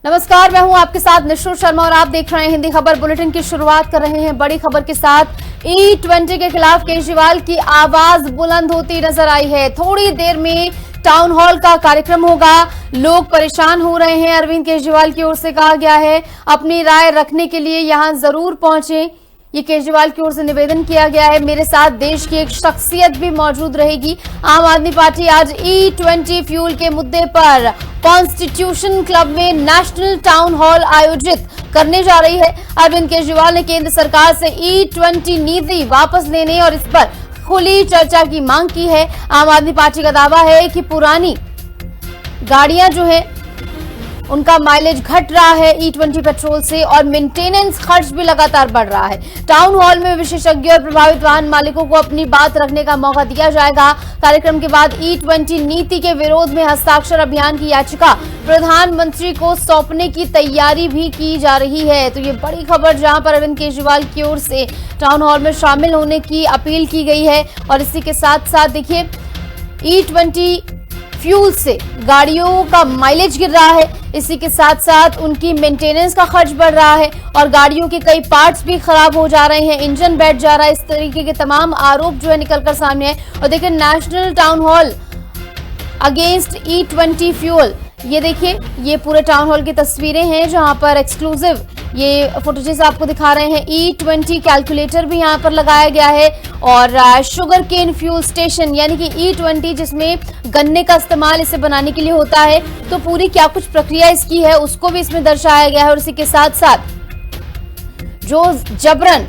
नमस्कार, मैं हूं आपके साथ निशु शर्मा और आप देख रहे हैं हिंदी खबर बुलेटिन की शुरुआत कर रहे हैं बड़ी खबर के साथ। E20 के खिलाफ केजरीवाल की आवाज बुलंद होती नजर आई है। थोड़ी देर में टाउन हॉल का कार्यक्रम होगा। लोग परेशान हो रहे हैं। अरविंद केजरीवाल की ओर से कहा गया है अपनी राय रखने के लिए यहां जरूर पहुंचे। ये केजरीवाल की ओर से निवेदन किया गया है। मेरे साथ देश की एक शख्सियत भी मौजूद रहेगी। आम आदमी पार्टी आज E20 फ्यूल के मुद्दे पर कॉन्स्टिट्यूशन क्लब में नेशनल टाउन हॉल आयोजित करने जा रही है। अरविंद केजरीवाल ने केंद्र सरकार से E20 नीति वापस लेने और इस पर खुली चर्चा की मांग की है। आम आदमी पार्टी का दावा है कि पुरानी गाड़ियां जो है उनका माइलेज घट रहा है E20 पेट्रोल से और मेंटेनेंस खर्च भी लगातार बढ़ रहा है। टाउन हॉल में विशेषज्ञ और प्रभावित वाहन मालिकों को अपनी बात रखने का मौका दिया जाएगा। कार्यक्रम के बाद E20 नीति के विरोध में हस्ताक्षर अभियान की याचिका प्रधानमंत्री को सौंपने की तैयारी भी की जा रही है। तो ये बड़ी खबर जहां पर अरविंद केजरीवाल की ओर से टाउन हॉल में शामिल होने की अपील की गई है। और इसी के साथ साथ देखिए E20 फ्यूल से गाड़ियों का माइलेज गिर रहा है। इसी के साथ साथ उनकी मेंटेनेंस का खर्च बढ़ रहा है और गाड़ियों के कई पार्ट्स भी खराब हो जा रहे हैं, इंजन बैठ जा रहा है। इस तरीके के तमाम आरोप जो है निकलकर सामने आए। और देखिए national town hall against E20 fuel, ये देखिए ये पूरे टाउन हॉल की तस्वीरें हैं जहां पर एक्सक्लूसिव ये फुटेजेस आपको दिखा रहे हैं। E20 कैलकुलेटर भी यहां पर लगाया गया है और शुगर केन फ्यूल स्टेशन यानी कि E20 जिसमें गन्ने का इस्तेमाल इसे बनाने के लिए होता है, तो पूरी क्या कुछ प्रक्रिया इसकी है उसको भी इसमें दर्शाया गया है। और इसी के साथ साथ जो जबरन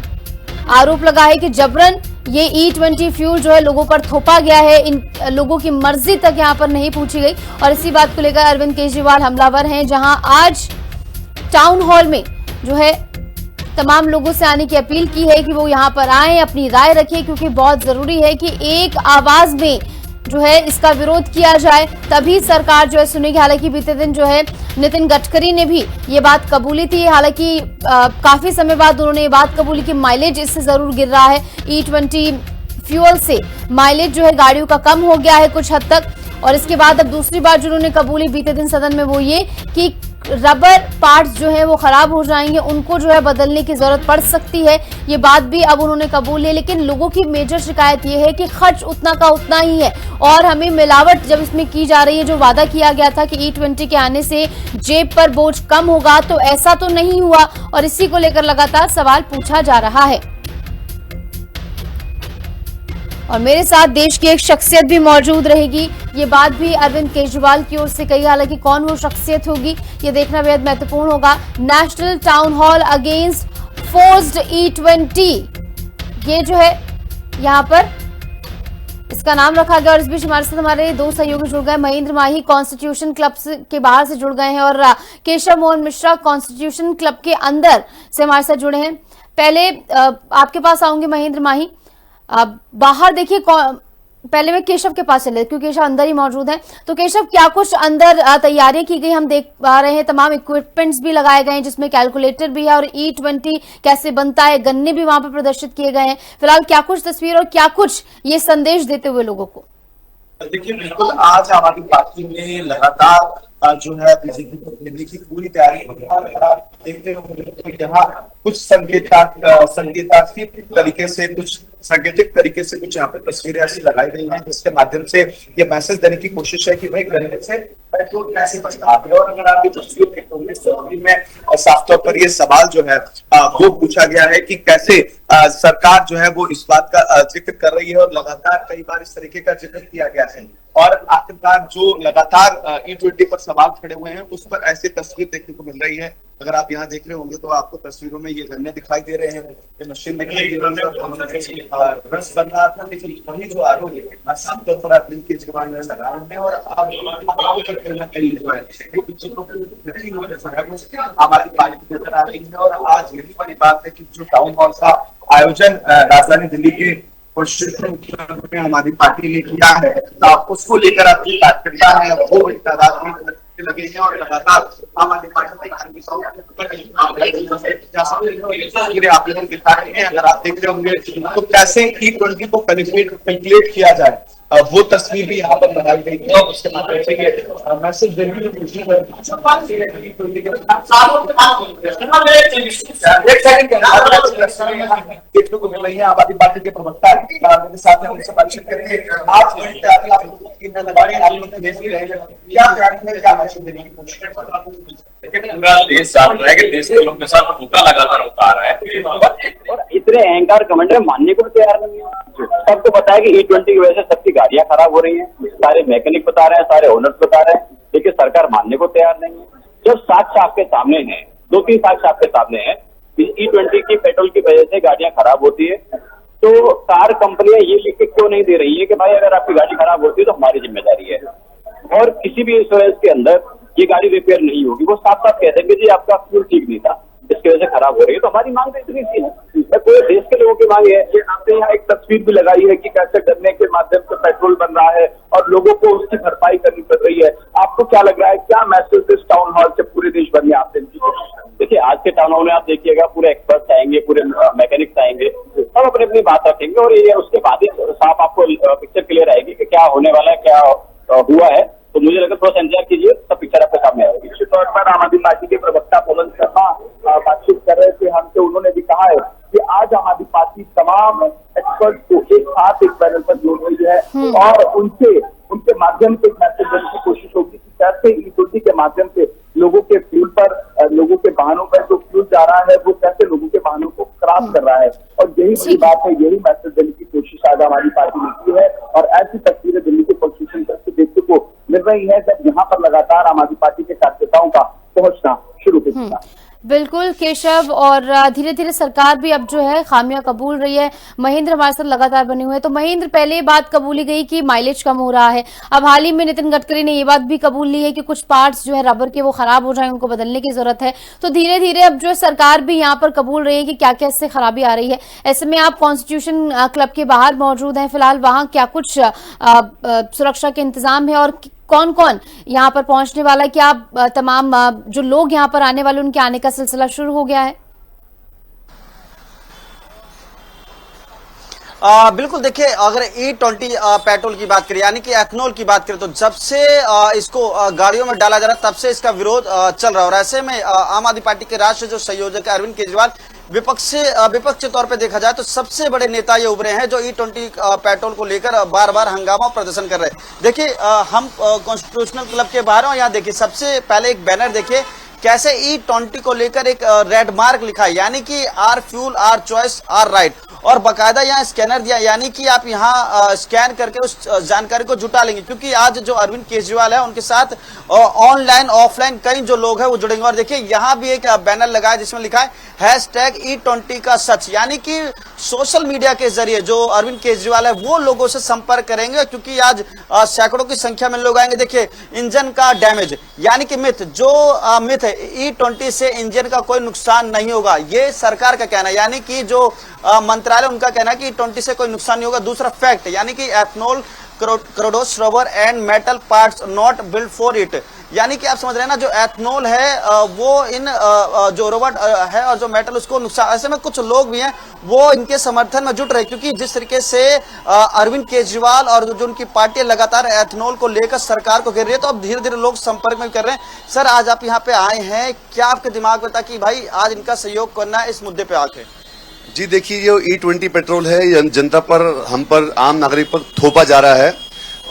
आरोप लगा है कि जबरन ये E20 फ्यूल जो है लोगों पर थोपा गया है, इन लोगों की मर्जी तक यहाँ पर नहीं पूछी गई। और इसी बात को लेकर अरविंद केजरीवाल हमलावर हैं, जहां आज टाउन हॉल में जो है तमाम लोगों से आने की अपील की है कि वो यहाँ पर आए, अपनी राय रखें, क्योंकि बहुत जरूरी है कि एक आवाज में जो है इसका विरोध किया जाए, तभी सरकार जो है सुनेगी। हालांकि बीते दिन जो है नितिन गडकरी ने भी ये बात कबूली थी। हालांकि काफी समय बाद उन्होंने ये बात कबूली कि माइलेज इससे जरूर गिर रहा है। E20 फ्यूल से माइलेज जो है गाड़ियों का कम हो गया है कुछ हद तक। और इसके बाद अब दूसरी बात जो उन्होंने कबूली बीते दिन सदन में वो ये कि रबर पार्ट्स जो है वो खराब हो जाएंगे, उनको जो है बदलने की जरूरत पड़ सकती है। ये बात भी अब उन्होंने कबूल ली। लेकिन लोगों की मेजर शिकायत ये है कि खर्च उतना का उतना ही है और हमें मिलावट जब इसमें की जा रही है, जो वादा किया गया था कि E20 के आने से जेब पर बोझ कम होगा, तो ऐसा तो नहीं हुआ और इसी को लेकर लगातार सवाल पूछा जा रहा है। और मेरे साथ देश की एक शख्सियत भी मौजूद रहेगी, ये बात भी अरविंद केजरीवाल की ओर से कही। हालांकि कौन वो शख्सियत होगी ये देखना बेहद महत्वपूर्ण होगा। National town hall against forced E20, ये जो है यहाँ पर इसका नाम रखा गया। और इस बीच हमारे साथ हमारे दो सहयोगी जुड़ गए। महेंद्र माही कॉन्स्टिट्यूशन क्लब के बाहर से जुड़ गए हैं और केशव मोहन मिश्रा कॉन्स्टिट्यूशन क्लब के अंदर से हमारे साथ जुड़े हैं। पहले आपके पास आऊंगे महेंद्र माही। बाहर देखिए, पहले मैं केशव के पास चले क्योंकि केशव अंदर ही मौजूद है। तो केशव, क्या कुछ अंदर तैयारियां की गई? हम देख पा रहे हैं तमाम इक्विपमेंट्स भी लगाए गए हैं जिसमें कैलकुलेटर भी है और E20 कैसे बनता है, गन्ने भी वहां पर प्रदर्शित किए गए हैं। फिलहाल क्या कुछ तस्वीर और क्या कुछ ये संदेश देते हुए लोगों को? देखिए, बिल्कुल आज हमारी पार्टी में लगातार जो है बीजेपी को लेने की पूरी तैयारी देखते हुए यहाँ कुछ संकेतात्मक तरीके से, कुछ सांकेतिक तरीके से कुछ यहाँ पे तस्वीरें ऐसी लगाई गई हैं जिसके माध्यम से ये मैसेज देने की कोशिश है कि भाई गन्ने से पेट्रोल कैसे बचता है। और अगर आप ये तस्वीर देखोगे में साफ तौर पर ये सवाल जो है वो पूछा गया है कि कैसे सरकार जो है वो इस बात का जिक्र कर रही है और लगातार कई बार इस तरीके का जिक्र किया गया है। और आखिरकार जो लगातार E20 पर सवाल खड़े हुए हैं उस पर ऐसी तस्वीर देखने को मिल रही है। अगर आप यहाँ देख रहे होंगे तो आपको तस्वीरों में ये गन्ने दिखाई दे रहे हैं, ये मशीन दिखाई दे रही है, रस बन रहा था। लेकिन वही जो आरोप है साफ तौर पर अरविंद केजरीवाल ने लगा है और हमारी पार्टी नजर आ रही है। और आज यही बड़ी बात है कि जो टाउन हॉल का आयोजन राजधानी दिल्ली के में हमारी पार्टी ने किया है, उसको लेकर अपनी कार्यकर्ता है वो बड़ी तादाद में लगे हैं और लगातार हमारी पार्टी आप लोग दिखा रहे हैं। अगर आप देख रहे होंगे तो कैसे E20 को कैलकुलेट किया जाए, वो तस्वीर भी यहाँ पर बनाई गई है और उसके माध्यम से ये मैसेज देने की कोशिश देखने को मिल रही है। आम आदमी पार्टी के प्रवक्ता मेरे साथ में उनसे बातचीत करेंगे। आप क्या क्या मैसेज देने की कोशिश पूरा देश जान रहा है कि देश के लोग के साथ धोखा लगातार होता आ रहा है और इतने अहंकार कमांडर मानने को तैयार नहीं है। सबको पता है कि E20 की वजह से सबकी गाड़ियां खराब हो रही हैं, सारे मैकेनिक बता रहे हैं, सारे ओनर्स बता रहे हैं, लेकिन सरकार मानने को तैयार नहीं है। जब साक्ष्य आपके सामने है, 2-3 साक्ष्य आपके सामने है, E20 की पेट्रोल की वजह से गाड़ियां खराब होती है, तो कार कंपनियां ये लिख के क्यों नहीं दे रही है कि भाई अगर आपकी गाड़ी खराब होती है तो हमारी जिम्मेदारी है, और किसी भी इंश्योरेंस के अंदर ये गाड़ी रिपेयर नहीं होगी। वो साफ साफ कह देंगे जी आपका फ्यूल ठीक नहीं था, इसकी वजह से खराब हो रही है। तो हमारी मांग तो इतनी सी है, पूरे देश के लोगों की मांग है। ये आपने यहाँ एक तस्वीर भी लगाई है कि कैसे डरने के माध्यम से पेट्रोल बन रहा है और लोगों को उसकी भरपाई करनी पड़ रही है। आपको क्या लग रहा है, क्या मैसेज इस टाउन हॉल से पूरे देश भर में आप देखिए, आज के टाउन हॉल में आप देखिएगा पूरे एक्सपर्ट्स आएंगे, पूरे मैकेनिक्स आएंगे, सब अपनी अपनी बात रखेंगे और ये उसके बाद ही साफ आपको पिक्चर क्लियर आएगी कि क्या होने वाला है, क्या हुआ है। तो मुझे लगता है थोड़ा सा इंतजार कीजिए, सब पिक्चर आपके सामने आएगी। निश्चित तौर पर आम आदमी पार्टी के प्रवक्ता पवन शर्मा बातचीत कर रहे थे हमसे, उन्होंने भी कहा है कि आज आम आदमी पार्टी तमाम एक्सपर्ट को एक साथ एक पैनल पर जोड़ रही है और उनके माध्यम से मैसेज देने की कोशिश होगी कि कैसे E20 के माध्यम से लोगों के फ्यूल पर, लोगों के वाहनों पर जो फ्यूल जा रहा है वो कैसे लोगों के वाहनों को खराब कर रहा है। और यही बड़ी बात है, यही मैसेज देने की कोशिश आज हमारी पार्टी ने की है और ऐसी तस्वीरें दिल्ली के कॉन्स्टिट्यूशन तक से देखने को मिल रही है जब यहाँ पर लगातार आम आदमी पार्टी के कार्यकर्ताओं का पहुंचना शुरू हो चुका है। बिल्कुल केशव, और धीरे धीरे सरकार भी अब जो है खामियां कबूल रही है। महेंद्र हमारे साथ लगातार बने हुए हैं। तो महेंद्र, पहले ये बात कबूली गई कि माइलेज कम हो रहा है, अब हाल ही में नितिन गडकरी ने ये बात भी कबूल ली है कि कुछ पार्ट्स जो है रबर के वो खराब हो जाए, उनको बदलने की जरूरत है। तो धीरे धीरे अब जो है सरकार भी यहाँ पर कबूल रही है कि क्या क्या इससे खराबी आ रही है। ऐसे में आप कॉन्स्टिट्यूशन क्लब के बाहर मौजूद हैं, फिलहाल वहां क्या कुछ सुरक्षा के इंतजाम है और कौन कौन यहाँ पर पहुंचने वाला है? क्या तमाम जो लोग यहाँ पर आने वाले उनके आने का सिलसिला शुरू हो गया है? बिल्कुल, देखिए अगर E20 पेट्रोल की बात करें यानी कि एथनॉल की बात करें तो जब से इसको गाड़ियों में डाला जा रहा है तब से इसका विरोध चल रहा है। और ऐसे में आम आदमी पार्टी के राष्ट्रीय जो संयोजक है अरविंद केजरीवाल, विपक्ष के तौर पे देखा जाए तो सबसे बड़े नेता ये उभरे हैं जो E20 पेट्रोल को लेकर बार बार हंगामा प्रदर्शन कर रहे हैं। देखिए हम कॉन्स्टिट्यूशनल क्लब के बाहर हैं, यहाँ देखिए सबसे पहले एक बैनर देखिए कैसे E20 को लेकर एक रेड मार्क लिखा है, यानी कि our fuel our choice our right, और बाकायदा यहाँ स्कैनर दिया, यानी कि आप यहाँ स्कैन करके उस जानकारी को जुटा लेंगे। क्योंकि आज जो अरविंद केजरीवाल है उनके साथ ऑनलाइन ऑफलाइन कई जो लोग हैं वो जुड़ेंगे। और देखिए यहाँ भी एक बैनर लगा है जिसमें लिखा है #E20 का सच, यानी कि सोशल मीडिया के जरिए जो अरविंद केजरीवाल है वो लोगों से संपर्क करेंगे, क्योंकि आज सैकड़ों की संख्या में लोग आएंगे। देखिए इंजन का डैमेज यानी कि मिथ, जो मिथ है E20 से इंजन का कोई नुकसान नहीं होगा, ये सरकार का कहना है, यानी कि जो मंत्रालय उनका कहना है कि E20 से कोई नुकसान नहीं होगा। दूसरा फैक्ट यानी कि ethanol corrodes rubber and metal parts not build for it, यानी कि आप समझ रहे हैं ना, जो एथनॉल है वो इन जो रबर है और जो मेटल उसको नुकसान। ऐसे में कुछ लोग भी हैं वो इनके समर्थन में जुट रहे, क्योंकि जिस तरीके से अरविंद केजरीवाल और जो उनकी पार्टी लगातार एथनॉल को लेकर सरकार को घेर रही है, तो अब धीरे धीरे लोग संपर्क में कर रहे हैं। सर, आज आप यहाँ पे आए हैं, क्या आपके दिमाग में था कि भाई आज इनका सहयोग करना है इस मुद्दे पे आके? जी देखिए, ये E20 पेट्रोल है, ये जनता पर, हम पर, आम नागरिक पर थोपा जा रहा है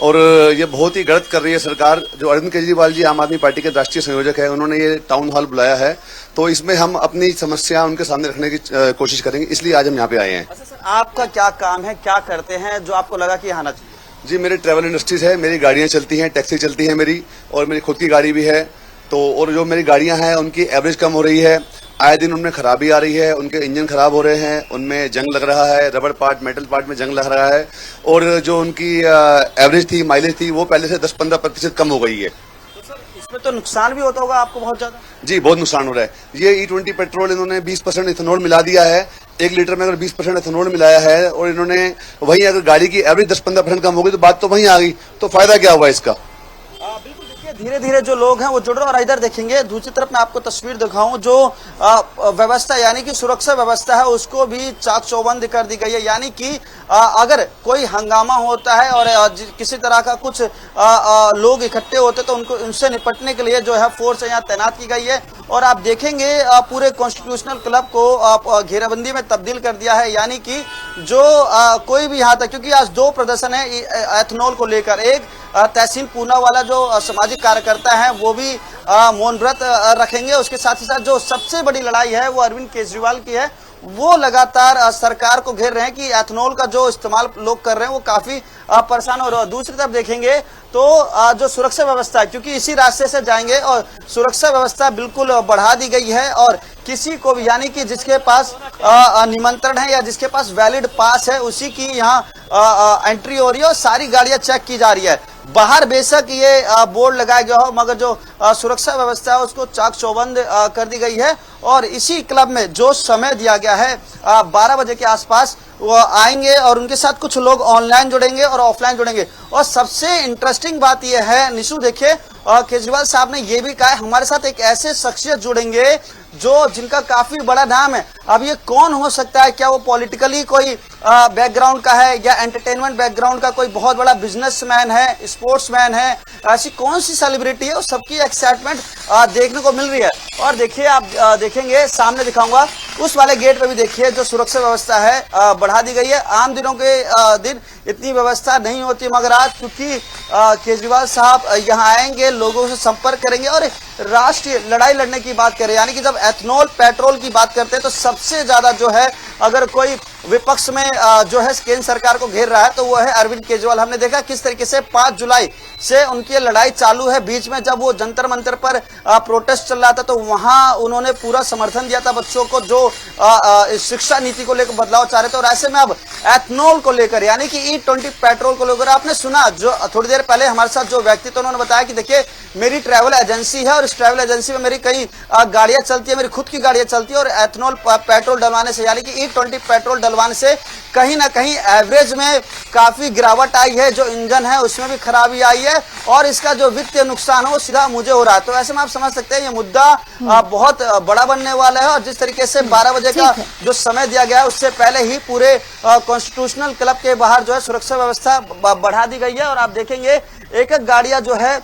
और ये बहुत ही गलत कर रही है सरकार। जो अरविंद केजरीवाल जी आम आदमी पार्टी के राष्ट्रीय संयोजक है, उन्होंने ये टाउन हॉल बुलाया है, तो इसमें हम अपनी समस्या उनके सामने रखने की कोशिश करेंगे, इसलिए आज हम यहाँ पे आए हैं। अच्छा सर, आपका क्या काम है, क्या करते हैं जो आपको लगा कि यहाँ आना चाहिए? जी, मेरी ट्रैवल इंडस्ट्रीज है, मेरी गाड़ियाँ चलती हैं, टैक्सी चलती है मेरी, और मेरी खुद की गाड़ी भी है। तो और जो मेरी गाड़ियाँ हैं उनकी एवरेज कम हो रही है, आए दिन उनमें खराबी आ रही है, उनके इंजन खराब हो रहे हैं, उनमें जंग लग रहा है, रबर पार्ट मेटल पार्ट में जंग लग रहा है, और जो उनकी एवरेज थी, माइलेज थी, वो पहले से 10-15% कम हो गई है। तो सर इसमें तो नुकसान भी होता होगा आपको बहुत ज्यादा? जी, बहुत नुकसान हो रहा है। ये E20 पेट्रोल इन्होंने 20% इथेनॉल मिला दिया है, 1 लीटर में अगर 20% इथेनॉल मिलाया है, और इन्होंने वहीं अगर गाड़ी की एवरेज 10-15% कम हो गई तो बात तो वहीं आ गई, तो फायदा क्या हुआ इसका? बिल्कुल। धीरे धीरे जो लोग हैं वो जुड़ रहे हैं। और इधर देखेंगे दूसरी तरफ मैं आपको तस्वीर दिखाऊं, जो व्यवस्था यानी कि सुरक्षा व्यवस्था है उसको भी चाक चौबंद कर दी गई है। यानी कि अगर कोई हंगामा होता है और किसी तरह का कुछ लोग इकट्ठे होते तो उनको उनसे निपटने के लिए जो है फोर्स यहाँ तैनात की गई है। और आप देखेंगे पूरे कॉन्स्टिट्यूशनल क्लब को घेराबंदी में तब्दील कर दिया है। यानी कि जो कोई भी यहाँ तक, क्योंकि आज दो प्रदर्शन है एथनॉल को लेकर, एक तहसील पूना वाला जो सामाजिक कार्यकर्ता हैं वो भी मौन व्रत रखेंगे, उसके साथ ही साथ जो सबसे बड़ी लड़ाई है वो अरविंद केजरीवाल की है। वो लगातार सरकार को घेर रहे हैं कि एथनॉल का जो इस्तेमाल लोग कर रहे हैं वो काफी परेशान हो रहे हैं। दूसरी तरफ देखेंगे तो जो सुरक्षा व्यवस्था है, क्योंकि इसी रास्ते से जाएंगे और सुरक्षा व्यवस्था बिल्कुल बढ़ा दी गई है और किसी को भी यानी कि जिसके पास निमंत्रण है या जिसके पास वैलिड पास है उसी की यहाँ एंट्री हो रही है और सारी गाड़ियां चेक की जा रही है। बाहर बेशक ये बोर्ड लगाया गया हो मगर जो सुरक्षा व्यवस्था है उसको चाक चौबंद कर दी गई है। और इसी क्लब में जो समय दिया गया है 12 बजे के आसपास वो आएंगे और उनके साथ कुछ लोग ऑनलाइन जुड़ेंगे और ऑफलाइन जुड़ेंगे। और सबसे इंटरेस्टिंग बात यह है निशु, देखिए केजरीवाल साहब ने यह भी कहा है हमारे साथ एक ऐसे शख्सियत जुड़ेंगे जो जिनका काफी बड़ा नाम है। अब ये कौन हो सकता है? क्या वो पॉलिटिकली कोई बैकग्राउंड का है या एंटरटेनमेंट बैकग्राउंड का कोई बहुत बड़ा बिजनेसमैन है, स्पोर्ट्समैन है, ऐसी कौन सी सेलिब्रिटी है? सबकी एक्साइटमेंट देखने को मिल रही है। और देखिए आप देखेंगे सामने दिखाऊंगा उस वाले गेट पे भी देखिए जो सुरक्षा व्यवस्था है बढ़ा दी गई है। आम दिनों के दिन इतनी व्यवस्था नहीं होती मगर आज क्योंकि केजरीवाल साहब यहाँ आएंगे, लोगों से संपर्क करेंगे और राष्ट्रीय लड़ाई लड़ने की बात करें, यानी कि जब एथनॉल पेट्रोल की बात करते हैं तो सबसे ज्यादा जो है अगर कोई विपक्ष में जो है केंद्र सरकार को घेर रहा है तो वो है अरविंद केजरीवाल। हमने देखा किस तरीके से 5 जुलाई से उनकी लड़ाई चालू है। बीच में जब वो जंतर मंतर पर प्रोटेस्ट चल रहा था तो वहां उन्होंने पूरा समर्थन दिया था बच्चों को जो शिक्षा नीति को लेकर बदलाव चाह रहे थे। और ऐसे में अब एथनॉल को लेकर यानी कि E20 पेट्रोल को लेकर आपने सुना जो थोड़ी देर पहले हमारे साथ जो व्यक्ति थे उन्होंने बताया कि देखिए मेरी ट्रैवल एजेंसी है और इस ट्रैवल एजेंसी में मेरी कई गाड़ियां चलती है, मेरी खुद की गाड़ियां चलती है और एथनॉल पेट्रोल डलवाने से यानी कि E20 पेट्रोल डलवाने से कहीं ना कहीं एवरेज में काफी गिरावट आई है। जो इंजन है उसमें भी खराबी आई है और इसका जो वित्तीय नुकसान है वो सीधा मुझे हो रहा है। तो ऐसे में आप समझ सकते हैं ये मुद्दा बहुत बड़ा बनने वाला है। और जिस तरीके से 12 बजे का जो समय दिया गया है उससे पहले ही पूरे कॉन्स्टिट्यूशनल क्लब के बाहर जो है सुरक्षा व्यवस्था बढ़ा दी गई है। और आप देखेंगे एक एक गाड़ियां जो है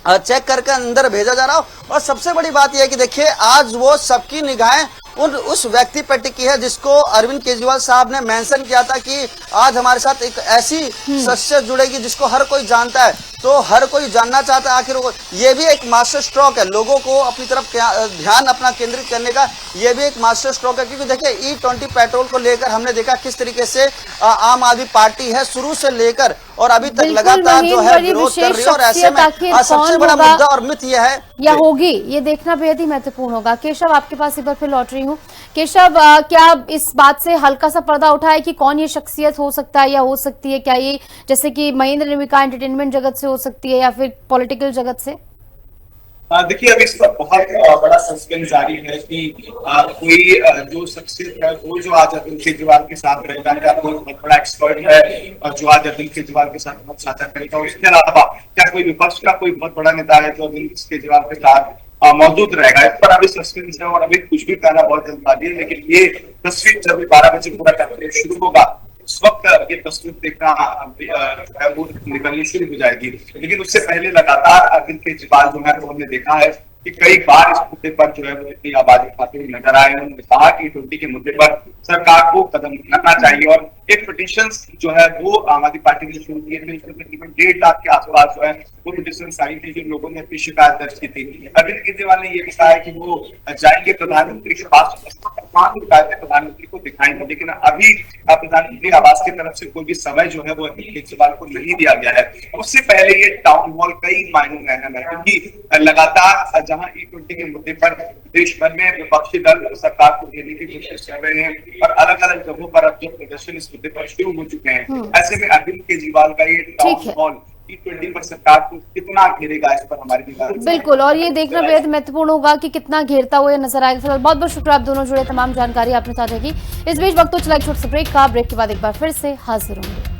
चेक करके अंदर भेजा जा रहा हो। और सबसे बड़ी बात यह है कि देखिए आज वो सबकी निगाहें उस व्यक्ति पर टिकी है जिसको अरविंद केजरीवाल साहब ने मेंशन किया था कि आज हमारे साथ एक ऐसी शख्सियत जुड़ेगी जिसको हर कोई जानता है। तो हर कोई जानना चाहता है आखिर ये भी एक मास्टर स्ट्रोक है, लोगों को अपनी तरफ ध्यान अपना केंद्रित करने का ये भी एक मास्टर स्ट्रोक है। क्योंकि देखिए E20 पेट्रोल को लेकर हमने देखा किस तरीके से आम आदमी पार्टी है शुरू से लेकर और अभी तक लगातार जो है विरोध कर रही है। और ऐसे में सबसे बड़ा मुद्दा और मिथ यह है या होगी ये देखना बेहद ही महत्वपूर्ण होगा। केशव आपके पास एक बार फिर लौट रही हूँ। केशव क्या इस बात से हल्का सा पर्दा उठा है कि कौन ये शख्सियत हो सकता है या हो सकती है? क्या ये जैसे कि महेंद्र ने भी कहा एंटरटेनमेंट जगत से हो सकती है या फिर पॉलिटिकल जगत से? देखिए अभी इस पर बहुत बड़ा सस्पेंस जारी है कि कोई जो शख्सियत है वो जो आज अरविंद केजरीवाल के साथ रहेगा, क्या कोई बहुत बड़ा एक्सपर्ट है जो आज अरविंद केजरीवाल के साथ बहुत साझा करेगा। उसके अलावा क्या कोई विपक्ष का कोई बहुत बड़ा नेता है जो अरविंद केजरीवाल के साथ मौजूद रहेगा? इस पर अभी सस्पेंस है और अभी कुछ भी कहना बहुत जल्दबाजी है। लेकिन ये तस्वीर जब 12 बजे पूरा कैंपेन शुरू होगा उस वक्त ये तस्वीर देखना वो निकलनी शुरू हो जाएगी। लेकिन उससे पहले लगातार अरविंद केजरीवाल जो है हमने देखा है कि कई बार इस मुद्दे पर जो है वो इतनी आबादी खाते हुए नजर आए। उन्होंने कहा कि E20 के मुद्दे पर सरकार को कदम उठाना चाहिए। और एक पिटीशन जो है वो आम आदमी पार्टी ने शुरू किए थे, इसमें तकरीबन 1.5 लाख के आसपास जो है वो पिटीशन साइन थी जो लोगों ने अपनी शिकायत दर्ज की थी। अरविंद केजरीवाल ने ये भी कहा है कि वो जाएंगे प्रधानमंत्री के पास, प्रधानमंत्री को दिखाएंगे। लेकिन अभी प्रधानमंत्री आवास की तरफ से कोई भी समय जो है वो अरविंद केजरीवाल को नहीं दिया गया है। उससे पहले ये टाउन हॉल कई मायनों में अहम है क्योंकि लगातार जहां E20 के मुद्दे पर देश भर में विपक्षी दल सरकार को घेरने की कोशिश कर रहे हैं और अलग अलग जगहों पर अब जो प्रदर्शन इस मुद्दे पर शुरू हो चुके हैं। ऐसे में अरविंद केजरीवाल का ये टाउन हॉल E20 पर सरकार को कितना घेरेगा इस पर हमारी निगाह बिल्कुल। और ये देखना बेहद महत्वपूर्ण होगा कि कितना घेरता हुआ नजर आएगा। फिलहाल बहुत बहुत शुक्रिया आप दोनों जुड़े, तमाम जानकारी आपने साझा की। इस बीच वक्त तो चला एक छोटे से ब्रेक का, ब्रेक के बाद एक बार फिर से हाजिर होंगे।